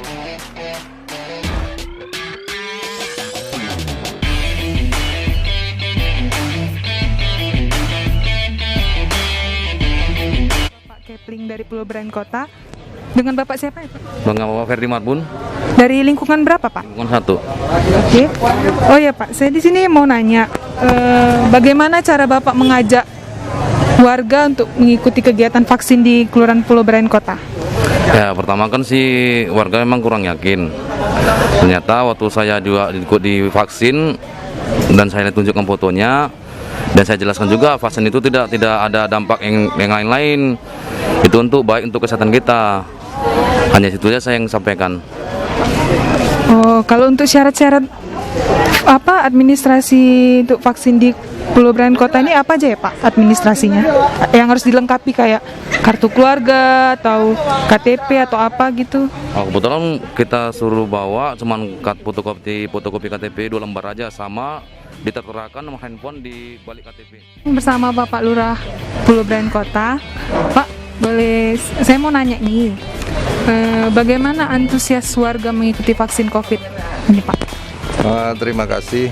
Pak Kepling dari Pulau Brand Kota. Dengan Bapak siapa ya, Pak? Bang Bapak Ferdi Marbun, Dari lingkungan berapa, Pak? lingkungan 1. Oke. Oh ya, Pak, saya di sini mau nanya, bagaimana cara Bapak mengajak warga untuk mengikuti kegiatan vaksin di Kelurahan Pulau Brand Kota? Ya, pertama kan si warga memang kurang yakin. Ternyata waktu saya juga ikut divaksin dan saya tunjukkan fotonya dan saya jelaskan juga vaksin itu tidak ada dampak yang lain-lain. Itu baik untuk kesehatan kita. Hanya situ saja saya yang sampaikan. Oh, kalau untuk syarat-syarat apa administrasi untuk vaksin di Pulau Brand Kota ini apa aja ya, Pak, administrasinya? Yang harus dilengkapi kayak kartu keluarga atau KTP atau apa gitu? Oh, kebetulan kita suruh bawa cuman fotokopi KTP 2 lembar aja, sama diterterakan nomor handphone di balik KTP. Bersama Bapak Lurah Pulau Brand Kota, Pak, boleh saya mau nanya nih, bagaimana antusias warga mengikuti vaksin COVID ini, Pak? Terima kasih.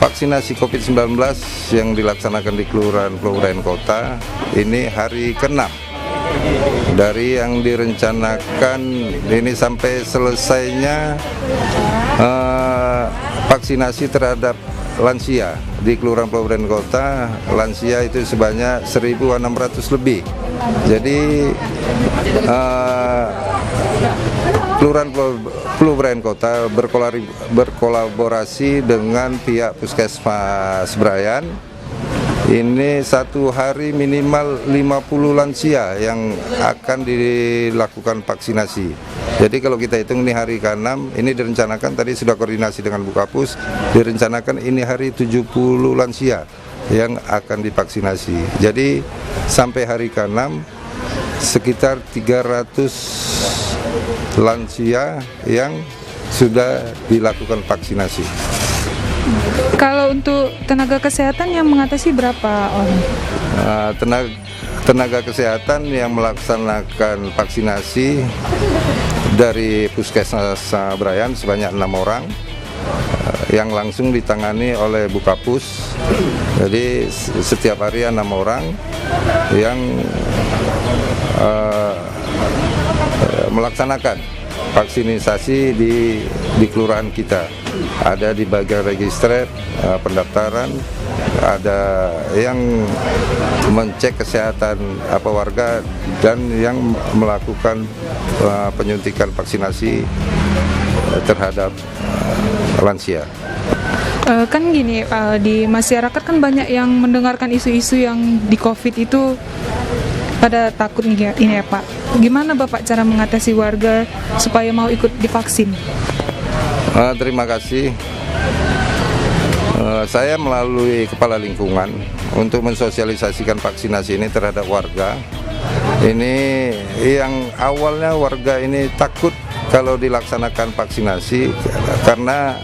Vaksinasi COVID-19 yang dilaksanakan di Kelurahan Pulau Brand Kota ini hari ke-6 dari yang direncanakan ini sampai selesainya vaksinasi terhadap lansia di Kelurahan Pulau Brand Kota. Lansia itu sebanyak 1.600 lebih. Jadi Kelurahan Pulau Brand Kota berkolaborasi dengan pihak Puskesmas Brayan. Ini satu hari minimal 50 lansia yang akan dilakukan vaksinasi. Jadi kalau kita hitung ini hari ke-6, ini direncanakan tadi sudah koordinasi dengan Bukapus, direncanakan ini hari 70 lansia yang akan divaksinasi. Jadi sampai hari ke-6 sekitar 300 lansia yang sudah dilakukan vaksinasi. Kalau untuk tenaga kesehatan yang mengatasi berapa orang? Tenaga kesehatan yang melaksanakan vaksinasi dari Puskesmas Brayan sebanyak 6 orang yang langsung ditangani oleh Bukapus. Jadi setiap hari 6 orang yang melaksanakan vaksinasi di kelurahan kita. Ada di bagian register pendaftaran, ada yang mengecek kesehatan warga dan yang melakukan penyuntikan vaksinasi terhadap lansia. Kan gini, di masyarakat kan banyak yang mendengarkan isu-isu yang di COVID itu pada takut ini ya, Pak. Gimana Bapak cara mengatasi warga supaya mau ikut divaksin? Terima kasih. Saya melalui Kepala Lingkungan untuk mensosialisasikan vaksinasi ini terhadap warga. Ini yang awalnya warga ini takut kalau dilaksanakan vaksinasi karena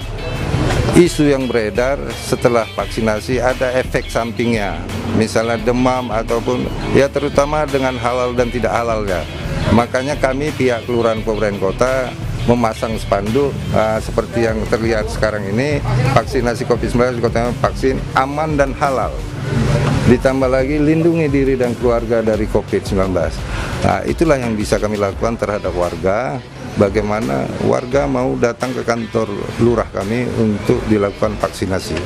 isu yang beredar setelah vaksinasi ada efek sampingnya, misalnya demam ataupun ya terutama dengan halal dan tidak halalnya. Makanya kami pihak Kelurahan Pulau Brand Kota memasang spanduk seperti yang terlihat sekarang ini, vaksinasi COVID-19 kota vaksin aman dan halal. Ditambah lagi lindungi diri dan keluarga dari COVID-19. Nah, itulah yang bisa kami lakukan terhadap warga. Bagaimana warga mau datang ke kantor lurah kami untuk dilakukan vaksinasi.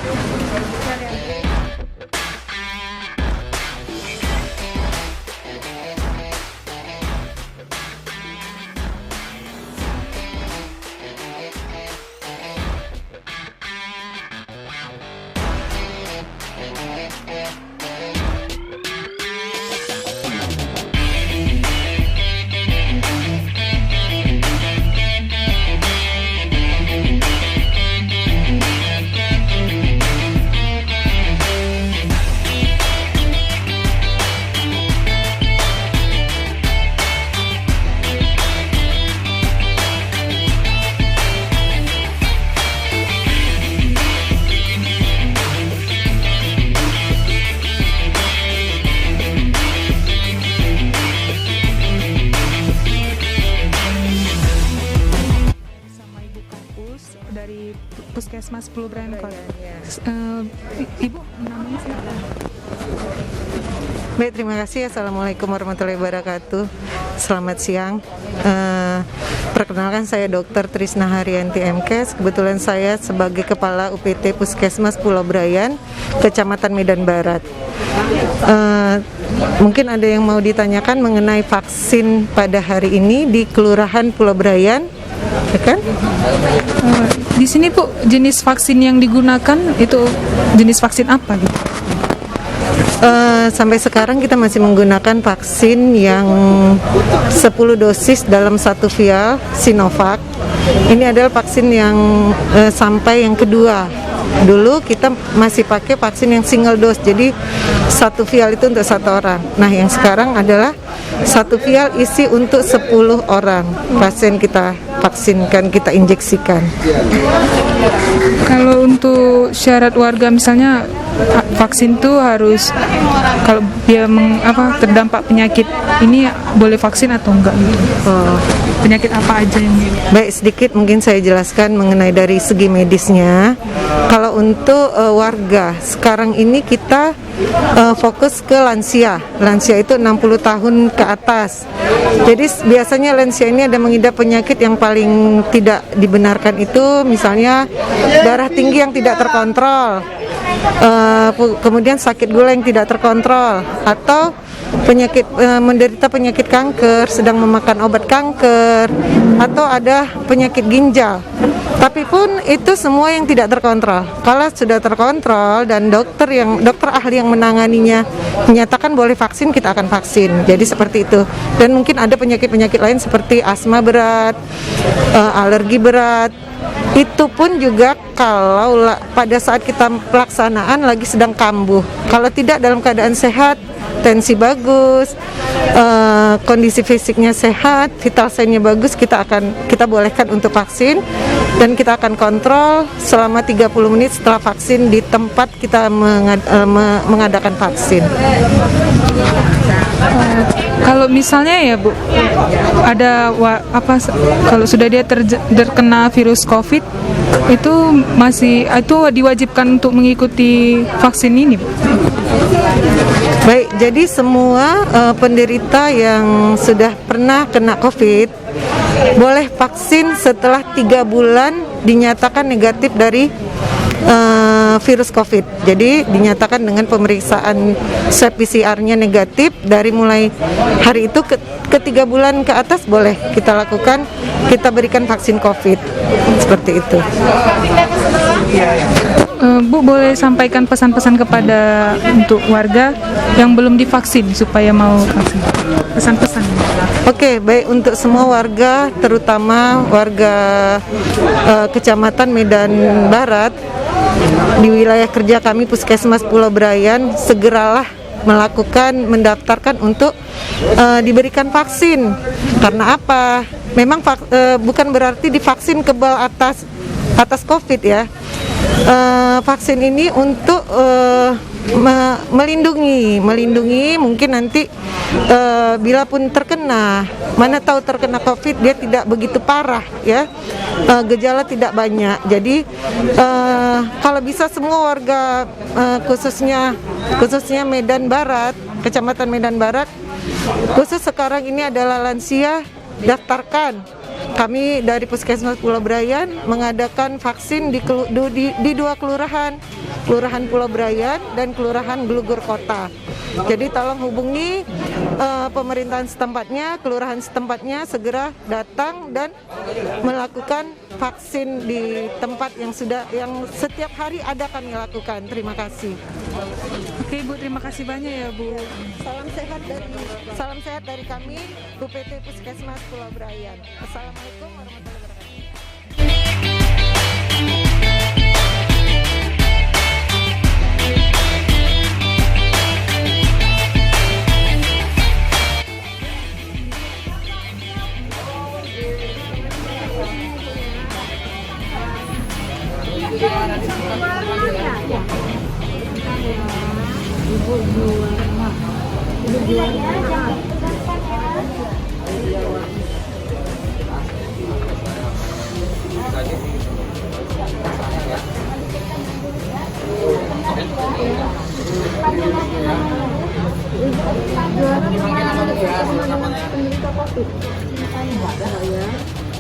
Puskesmas Pulau Bryan Kota. Ya. Ibu namanya siapa? Baik, terima kasih. Assalamualaikum warahmatullahi wabarakatuh. Selamat siang. Perkenalkan, saya Dr. Trisna Haryanti MKes. Kebetulan saya sebagai Kepala UPT Puskesmas Pulau Bryan, Kecamatan Medan Barat. Mungkin ada yang mau ditanyakan mengenai vaksin pada hari ini di Kelurahan Pulau Bryan, ya kan? Di sini Bu, jenis vaksin yang digunakan itu jenis vaksin apa gitu? Sampai sekarang kita masih menggunakan vaksin yang 10 dosis dalam 1 vial Sinovac. Ini adalah vaksin yang sampai yang kedua. Dulu kita masih pakai vaksin yang single dose, jadi 1 vial itu untuk 1 orang. Nah, yang sekarang adalah 1 vial isi untuk 10 orang pasien kita vaksinkan, kita injeksikan. Kalau untuk syarat warga misalnya vaksin tuh harus kalau dia terdampak penyakit ini boleh vaksin atau enggak gitu? Penyakit apa aja yang Baik, sedikit mungkin saya jelaskan mengenai dari segi medisnya. Kalau untuk warga sekarang ini kita fokus ke lansia. Lansia itu 60 tahun ke atas. Jadi biasanya lansia ini ada mengidap penyakit yang paling tidak dibenarkan itu misalnya darah tinggi yang tidak terkontrol, kemudian sakit gula yang tidak terkontrol, atau menderita penyakit kanker, sedang memakan obat kanker, atau ada penyakit ginjal. Tapi pun itu semua yang tidak terkontrol. Kalau sudah terkontrol dan dokter ahli yang menanganinya menyatakan boleh vaksin, kita akan vaksin. Jadi seperti itu. Dan mungkin ada penyakit-penyakit lain seperti asma berat, alergi berat. Itu pun juga kalau pada saat kita pelaksanaan lagi sedang kambuh. Kalau tidak dalam keadaan sehat, tensi bagus, kondisi fisiknya sehat, vital sign-nya bagus, kita bolehkan untuk vaksin, dan kita akan kontrol selama 30 menit setelah vaksin di tempat kita mengadakan vaksin. Kalau misalnya ya Bu, ada kalau sudah dia terkena virus COVID itu diwajibkan untuk mengikuti vaksin ini Bu? Baik, jadi semua penderita yang sudah pernah kena COVID boleh vaksin setelah 3 bulan dinyatakan negatif dari virus COVID. Jadi dinyatakan dengan pemeriksaan swab PCR-nya negatif, dari mulai hari itu ke 3 bulan ke atas boleh kita lakukan, kita berikan vaksin COVID. Seperti itu. Bu boleh sampaikan pesan-pesan kepada untuk warga yang belum divaksin supaya mau vaksin. Pesan-pesan. Oke, baik, untuk semua warga, terutama warga Kecamatan Medan Barat di wilayah kerja kami Puskesmas Pulau Bryan, segeralah mendaftarkan untuk diberikan vaksin. Karena apa? Memang bukan berarti divaksin kebal atas COVID ya. Vaksin ini untuk melindungi mungkin nanti bila pun terkena, mana tahu terkena COVID dia tidak begitu parah ya, gejala tidak banyak. Jadi kalau bisa semua warga khususnya Medan Barat, Kecamatan Medan Barat, khusus sekarang ini adalah lansia, daftarkan. Kami dari Puskesmas Pulau Bryan mengadakan vaksin di 2 kelurahan, Kelurahan Pulau Bryan dan Kelurahan Glugur Kota. Jadi tolong hubungi pemerintahan setempatnya, kelurahan setempatnya, segera datang dan melakukan vaksin di tempat yang setiap hari ada kami lakukan. Terima kasih. Oke Bu, terima kasih banyak ya Bu. Salam sehat dari kami UPT Puskesmas Pulau Bryan. Assalamualaikum warahmatullahi wabarakatuh.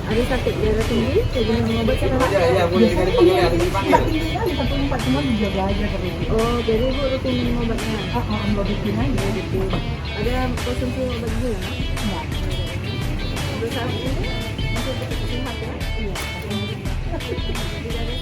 Ada sakit darah tinggi, jadi minum obat sekarang? Iya, boleh sekali pakai hari ini. Tempat semua dijaga aja terus. Oh, jadi ibu rutin minum obatnya? Rutin aja. Ada konsumsi obat gula? Enggak. Untuk saat ini masih tetap sehat ya? Iya. Tidak ada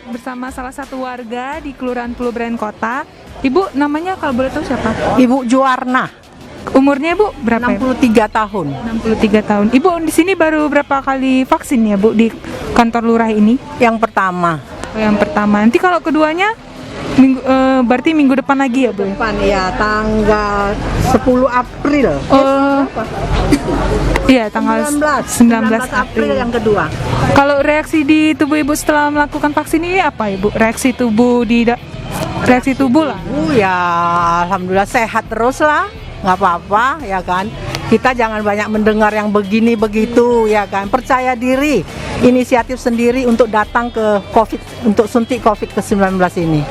bersama salah satu warga di Kelurahan Pulau Brand Kota. Ibu namanya kalau boleh tahu siapa? Ibu Juwarna, Umurnya Ibu berapa? 63 tahun. 63 tahun. Ibu di sini baru berapa kali vaksin ya Bu di kantor lurah ini? Yang pertama. Oh, yang pertama. Nanti kalau keduanya berarti minggu depan lagi ya Bu? Depan ya, tanggal 10 April. Oh. Iya, tanggal 19 April yang kedua. Kalau reaksi di tubuh Ibu setelah melakukan vaksin ini apa Ibu? Reaksi tubuh lah. Ya, alhamdulillah sehat terus lah. Nggak apa-apa ya kan. Kita jangan banyak mendengar yang begini begitu ya kan. Percaya diri, inisiatif sendiri untuk datang ke COVID, untuk suntik COVID-19 ini.